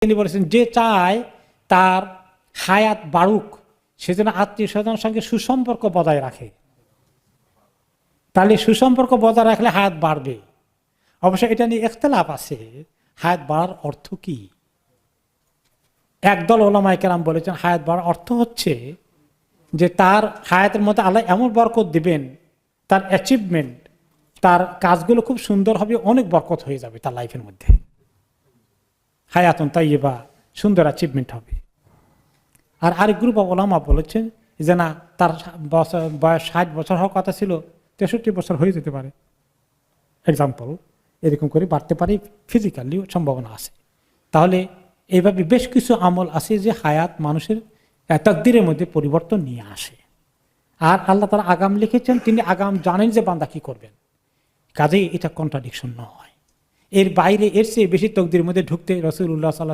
তিনি বলেছেন যে চায় তার হায়াত বাড়ুক সেজন্য আত্মীয় স্বজনের সঙ্গে সুসম্পর্ক বজায় রাখে, তাহলে সুসম্পর্ক বজায় রাখলে হায়াত বাড়বে। অবশ্য এটা নিয়ে ইখতিলাফ আছে, হায়াত বাড়ার অর্থ কি। একদল ওলামায়ে কেরাম বলেছেন হায়াত বাড়ার অর্থ হচ্ছে যে তার হায়াতের মধ্যে আল্লাহ এমন বরকত দিবেন, তার অ্যাচিভমেন্ট, তার কাজগুলো খুব সুন্দর হবে, অনেক বরকত হয়ে যাবে তার লাইফের মধ্যে, হায়াতুন তাইয়্যিবা, সুন্দর অ্যাচিভমেন্ট হবে। আর আরেক গ্রুপ অফ ওলামা বলেছেন যে না, তার বয়স 60 বছর হওয়ার কথা ছিল 63 বছর হয়ে যেতে পারে, এক্সাম্পল, এরকম করে বাড়তে পারে, ফিজিক্যালিও সম্ভাবনা আছে। তাহলে এইভাবে বেশ কিছু আমল আছে যে হায়াত মানুষের তাকদীরের মধ্যে পরিবর্তন নিয়ে আসে। আর আল্লাহ তাআলা আগাম লিখেছেন, তিনি আগাম জানেন যে বান্দা কি করবেন, কাজেই এটা কন্ট্রাডিকশন নয়। এর বাইরে এর চেয়ে বেশি তাকদীরের মধ্যে ঢুকতে রাসূলুল্লাহ সাল্লাল্লাহু